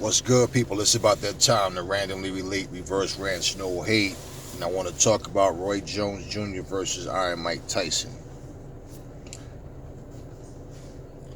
What's good, people? It's about that time to randomly relate reverse ranch no hate. And I want to talk about Roy Jones Jr. versus Iron Mike Tyson.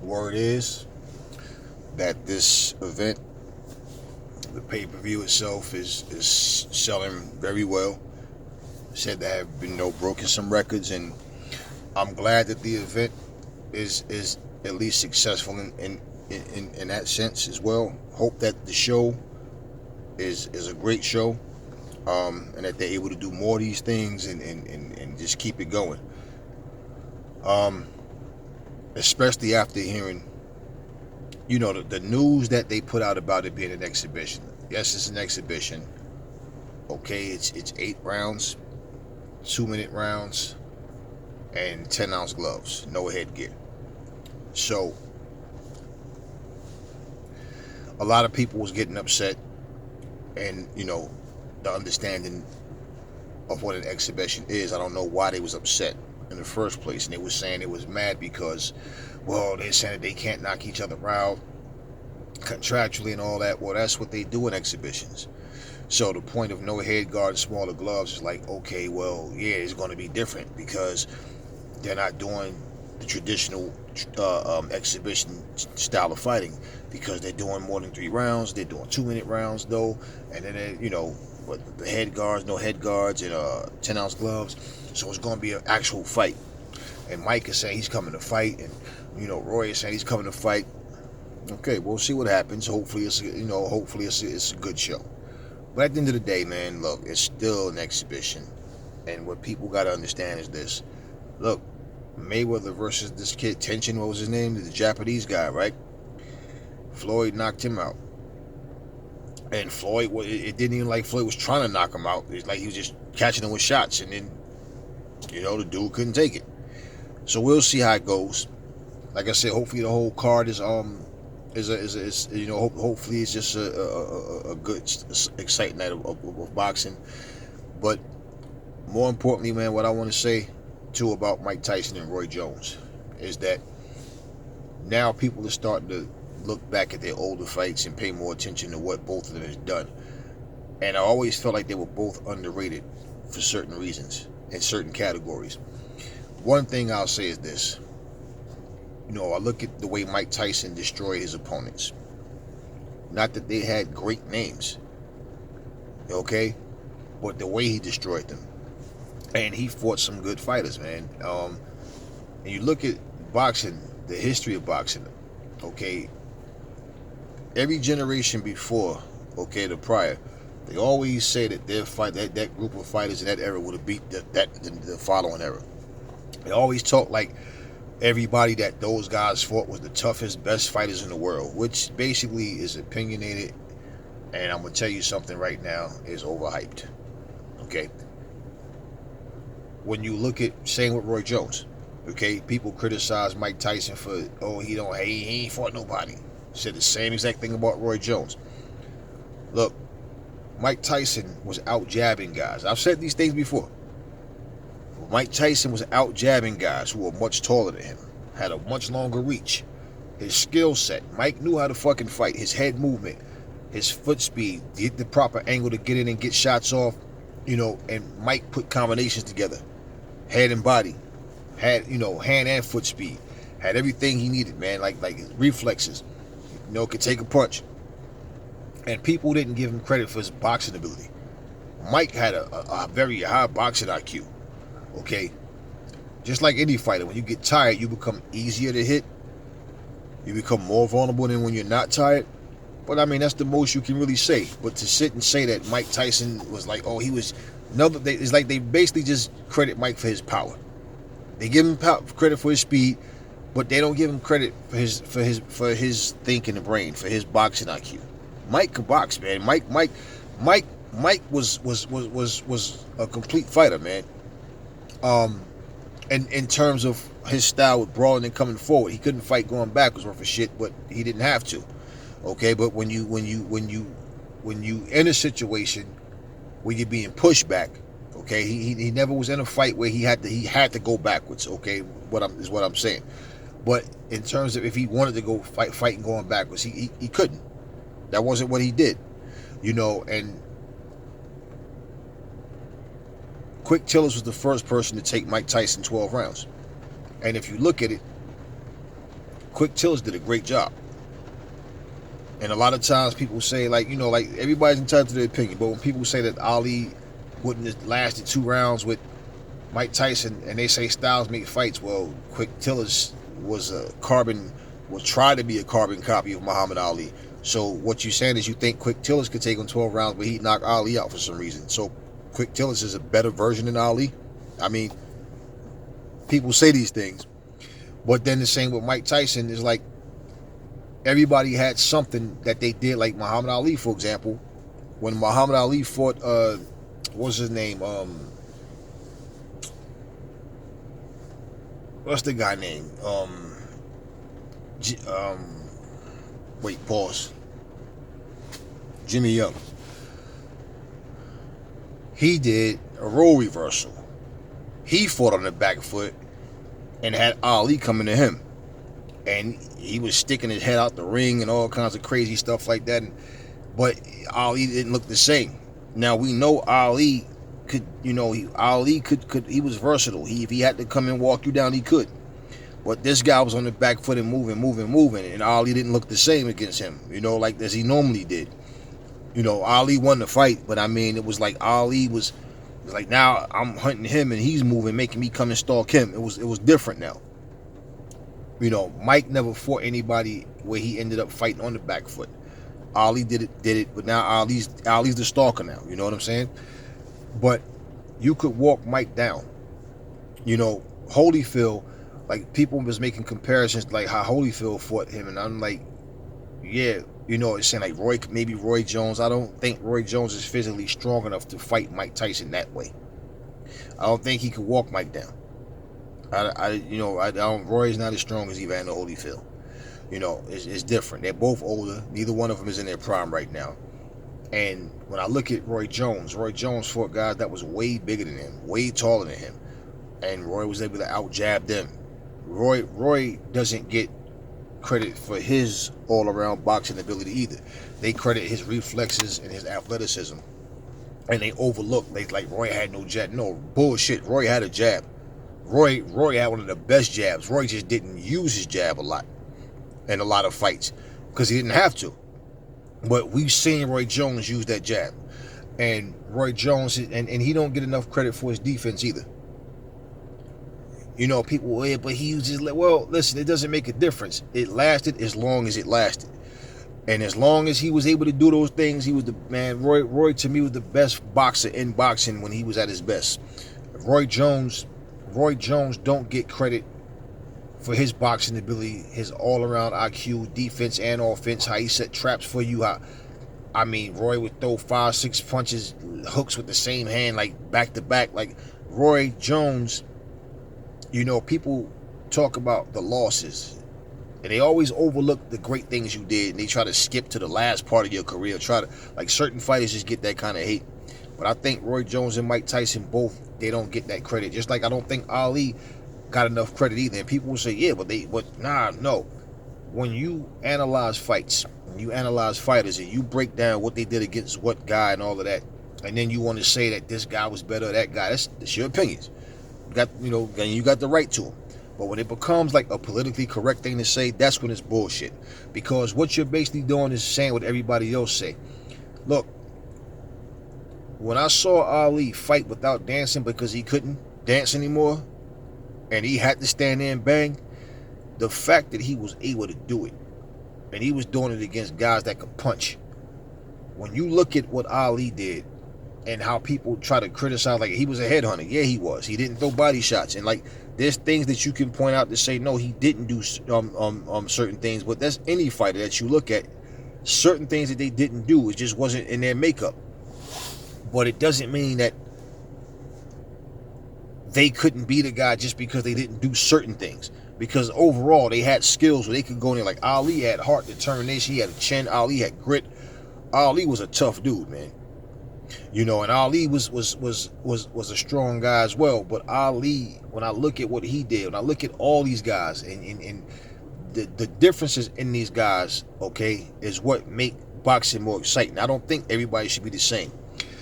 Word is that this event, the pay-per-view itself, is selling very well. Said there have been no broken some records, and I'm glad that the event is at least successful in that sense as well. Hope that the show is a great show, and that they're able to do more of these things and just keep it going. Um, Especially after hearing, the news that they put out about it being an exhibition. Yes, it's an exhibition. Okay, it's 8 rounds, 2-minute rounds, and 10-ounce gloves, no headgear. So a lot of people was getting upset, and the understanding of what an exhibition is. I don't know why they was upset in the first place, and they was saying it was mad because, well, they're saying that they can't knock each other out contractually and all that. Well, that's what they do in exhibitions. So the point of no head guard and smaller gloves is like, okay, well, yeah, it's going to be different because they're not doing the traditional exhibition style of fighting, because they're doing more than 3 rounds. They're doing 2-minute rounds though, and then but the head guards, no head guards, and 10-ounce gloves. So it's going to be an actual fight. And Mike is saying he's coming to fight, and Roy is saying he's coming to fight. Okay, we'll see what happens. Hopefully it's it's a good show. But at the end of the day, man, look, it's still an exhibition. And what people got to understand is this. Look, Mayweather versus this kid, Tension, what was his name? The Japanese guy, right? Floyd knocked him out. And Floyd, it didn't even like Floyd was trying to knock him out. It's like he was just catching him with shots. And then, the dude couldn't take it. So we'll see how it goes. Like I said, hopefully the whole card is hopefully it's just a good, exciting night of boxing. But more importantly, man, what I want to say too about Mike Tyson and Roy Jones is that now people are starting to look back at their older fights and pay more attention to what both of them has done. And I always felt like they were both underrated for certain reasons in certain categories. One thing I'll say is this. I look at the way Mike Tyson destroyed his opponents. Not that they had great names, okay? But the way he destroyed them. And he fought some good fighters, man. And you look at boxing, the history of boxing, okay? Every generation before, okay, the prior, they always say that their fight, that group of fighters in that era would have beat the following era. They always talk like everybody that those guys fought was the toughest, best fighters in the world, which basically is opinionated, and I'm going to tell you something right now, is overhyped. Okay? When you look at, same with Roy Jones, okay, people criticize Mike Tyson for, he ain't fought nobody. Said the same exact thing about Roy Jones. Look, Mike Tyson was out jabbing guys. I've said these things before. Mike Tyson was out jabbing guys who were much taller than him, had a much longer reach. His skill set, Mike knew how to fucking fight. His head movement, his foot speed, get the proper angle to get in and get shots off, and Mike put combinations together. Head and body, had, hand and foot speed, had everything he needed, man, like his reflexes, could take a punch. And people didn't give him credit for his boxing ability. Mike had a very high boxing IQ. Okay, just like any fighter, when you get tired, you become easier to hit. You become more vulnerable than when you're not tired. But I mean, that's the most you can really say. But to sit and say that Mike Tyson was like, he was it's like they basically just credit Mike for his power. They give him credit for his speed, but they don't give him credit for his thinking and brain, for his boxing IQ. Mike could box, man. Mike was a complete fighter, man. And in terms of his style with brawling and coming forward, he couldn't fight going backwards worth of shit, but he didn't have to. Okay, but when you in a situation where you're being pushed back, okay, he never was in a fight where he had to go backwards. Okay, what I'm saying. But in terms of if he wanted to go fighting going backwards, he couldn't. That wasn't what he did. And Quick Tillers was the first person to take Mike Tyson 12 rounds. And if you look at it, Quick Tillers did a great job. And a lot of times people say, like everybody's entitled to their opinion, but when people say that Ali wouldn't have lasted 2 rounds with Mike Tyson, and they say styles make fights, well, Quick Tillers was tried to be a carbon copy of Muhammad Ali. So what you're saying is you think Quick Tillers could take him 12 rounds, but he'd knock Ali out for some reason. So Quick Tillers is a better version than Ali. I mean, people say these things, but then the same with Mike Tyson is like everybody had something that they did, like Muhammad Ali, for example. When Muhammad Ali fought, what's his name? What's the guy name? Wait, pause. Jimmy Young. He did a role reversal. He fought on the back foot and had Ali coming to him. And he was sticking his head out the ring and all kinds of crazy stuff like that. But Ali didn't look the same. Now we know Ali could, he was versatile. If he had to come and walk you down, he could. But this guy was on the back foot and moving, and Ali didn't look the same against him, like as he normally did. Ali won the fight, but I mean, it was like Ali was like, now I'm hunting him and he's moving, making me come and stalk him. It was different now. Mike never fought anybody where he ended up fighting on the back foot. Ali did it, but now Ali's the stalker now. You know what I'm saying? But you could walk Mike down. Holyfield, like people was making comparisons like how Holyfield fought him, and I'm like, yeah, it's saying like Roy Jones. I don't think Roy Jones is physically strong enough to fight Mike Tyson that way. I don't think he could walk Mike down. Roy's not as strong as Evander Holyfield. It's different. They're both older. Neither one of them is in their prime right now. And when I look at Roy Jones fought guys that was way bigger than him, way taller than him, and Roy was able to out-jab them. Roy doesn't get credit for his all-around boxing ability either. They credit his reflexes and his athleticism, and they overlook like Roy had no jab. No bullshit. Roy had a jab. Roy had one of the best jabs. Roy just didn't use his jab a lot in a lot of fights because he didn't have to. But we've seen Roy Jones use that jab, and Roy Jones and he don't get enough credit for his defense either. People, yeah, but he was just like, well, listen, it doesn't make a difference. It lasted as long as it lasted. And as long as he was able to do those things, he was the man. Roy to me was the best boxer in boxing when he was at his best. Roy Jones don't get credit for his boxing ability, his all-around IQ, defense and offense, how he set traps for you. Roy would throw 5-6 punches, hooks with the same hand, like back to back. Like Roy Jones, people talk about the losses, and they always overlook the great things you did, and they try to skip to the last part of your career. Certain fighters just get that kind of hate. But I think Roy Jones and Mike Tyson both, they don't get that credit. Just like I don't think Ali got enough credit either. And people will say, yeah, no. When you analyze fights, when you analyze fighters, and you break down what they did against what guy and all of that, and then you want to say that this guy was better than that guy, that's your opinions. You got the right to them. But when it becomes like a politically correct thing to say, that's when it's bullshit. Because what you're basically doing is saying what everybody else say. Look, when I saw Ali fight without dancing because he couldn't dance anymore, and he had to stand there and bang, the fact that he was able to do it, and he was doing it against guys that could punch. When you look at what Ali did, and how people try to criticize, like he was a headhunter. Yeah, he was. He didn't throw body shots, and like there's things that you can point out to say no, he didn't do certain things. But that's any fighter that you look at. Certain things that they didn't do, it just wasn't in their makeup. But it doesn't mean that they couldn't beat a guy just because they didn't do certain things. Because overall, they had skills where they could go in there. Like Ali had heart, determination. He had a chin. Ali had grit. Ali was a tough dude, man. And Ali was a strong guy as well. But Ali, when I look at what he did, when I look at all these guys, and the differences in these guys, okay, is what make boxing more exciting. I don't think everybody should be the same.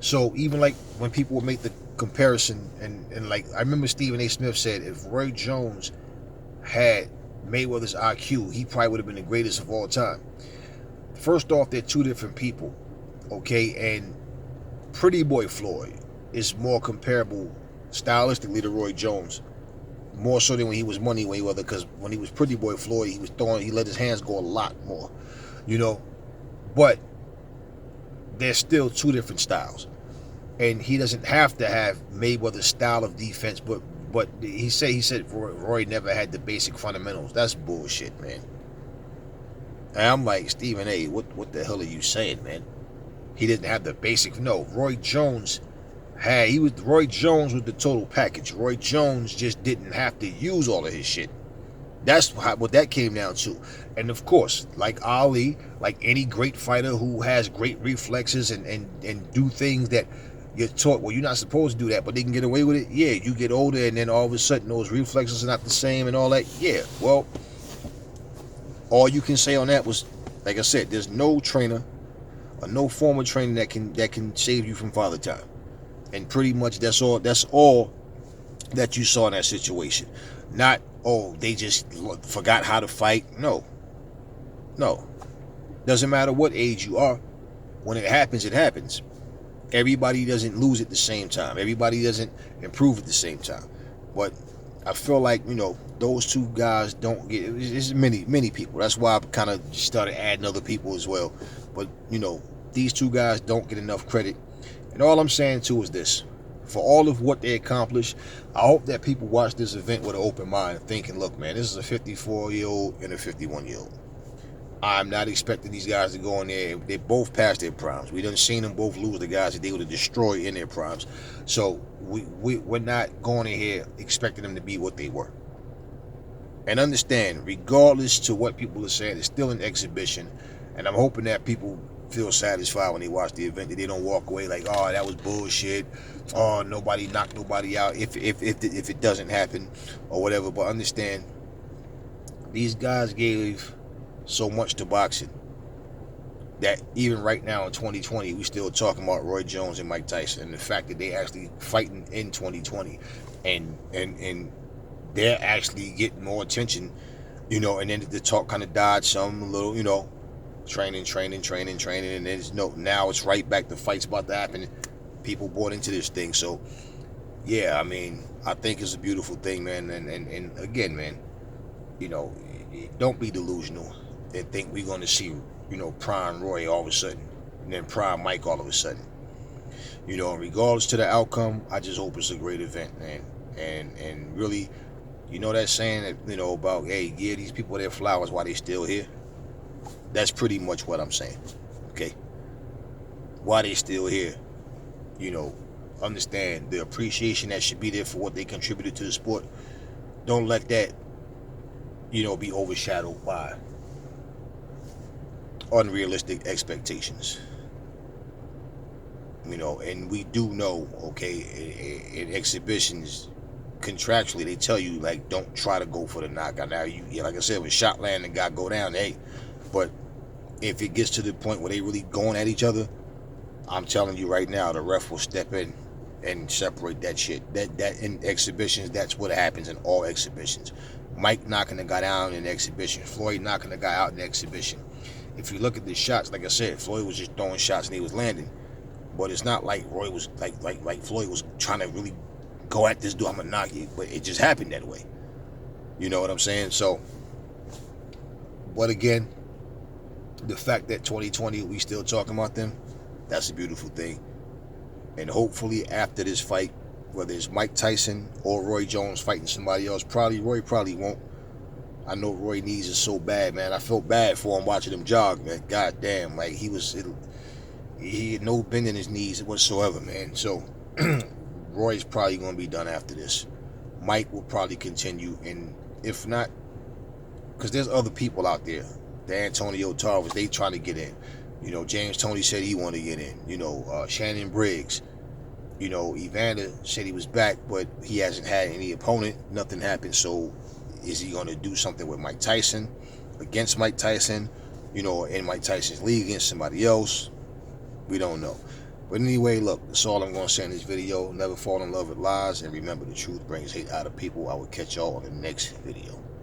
So even like when people would make the comparison, and like I remember Stephen A. Smith said if Roy Jones had Mayweather's IQ, he probably would have been the greatest of all time. First off, they're two different people, okay, and Pretty Boy Floyd is more comparable stylistically to Roy Jones, more so than when he was Money Mayweather, because when he was Pretty Boy Floyd, he let his hands go a lot more, you know. But there's still two different styles, and he doesn't have to have Mayweather's style of defense. But he said Roy never had the basic fundamentals. That's bullshit, man. And I'm like, Stephen A., what the hell are you saying, man? He didn't have the basic. No, Roy Jones was the total package. Roy Jones just didn't have to use all of his shit. That's what that came down to. And of course, like Ali, like any great fighter who has great reflexes and do things that you're taught, well, you're not supposed to do that, but they can get away with it. Yeah, you get older and then all of a sudden those reflexes are not the same and all that. Yeah, well, all you can say on that was, like I said, there's no trainer or no form of training that can save you from Father Time. And pretty much that's all that you saw in that situation. Not, oh, they just forgot how to fight. No. Doesn't matter what age you are. When it happens, it happens. Everybody doesn't lose at the same time. Everybody doesn't improve at the same time. But I feel like, those two guys don't get, it's many people. That's why I kind of started adding other people as well. But, these two guys don't get enough credit. And all I'm saying too is this: for all of what they accomplished, I hope that people watch this event with an open mind, thinking, look, man, this is a 54-year-old and a 51-year-old. I'm not expecting these guys to go in there. They both past their primes. We done seen them both lose the guys that they would have destroyed in their primes. So we're not going in here expecting them to be what they were. And understand, regardless to what people are saying, it's still an exhibition. And I'm hoping that people feel satisfied when they watch the event, that they don't walk away like, oh, that was bullshit. Oh, nobody knocked nobody out. If it doesn't happen or whatever. But understand, these guys gave so much to boxing that even right now in 2020, we still talking about Roy Jones and Mike Tyson, and the fact that they actually fighting in 2020, and they're actually getting more attention, and then the talk kind of died some a little, training, and then now it's right back. The fight's about to happen. People bought into this thing. So yeah, I mean, I think it's a beautiful thing, man. And again, man, don't be delusional and think we're going to see, prime Roy all of a sudden, and then prime Mike all of a sudden. Regardless to the outcome, I just hope it's a great event, man. And really, that saying that, about, hey, give these people their flowers while they still here. That's pretty much what I'm saying. Okay? While they still here, understand the appreciation that should be there for what they contributed to the sport. Don't let that, be overshadowed by unrealistic expectations. And we do know, okay, in exhibitions, contractually, they tell you, like, don't try to go for the knockout. Now, like I said, with Shotland and guy go down, hey, but if it gets to the point where they really going at each other, I'm telling you right now, the ref will step in and separate that shit. That in exhibitions, that's what happens in all exhibitions. Mike knocking the guy down in the exhibition. Floyd knocking the guy out in the exhibition. If you look at the shots, like I said, Floyd was just throwing shots and he was landing. But it's not like Roy was like Floyd was trying to really go at this dude. I'm gonna knock you, but it just happened that way. You know what I'm saying? So, but again, the fact that 2020 we still talking about them, that's a beautiful thing. And hopefully after this fight, whether it's Mike Tyson or Roy Jones fighting somebody else, Roy probably won't. I know Roy needs it so bad, man. I felt bad for him watching him jog, man. God damn, like he had no bend in his knees whatsoever, man. So Roy's probably going to be done after this. Mike will probably continue, and if not, because there's other people out there. The Antonio Tarvers, they trying to get in. James Toney said he wanted to get in. Shannon Briggs. Evander said he was back, but he hasn't had any opponent. Nothing happened. So is he going to do something with Mike Tyson? against Mike Tyson, you know, in Mike Tyson's league against somebody else. We don't know. But anyway, look, that's all I'm going to say in this video. Never fall in love with lies, and remember, the truth brings hate out of people. I will catch y'all on the next video.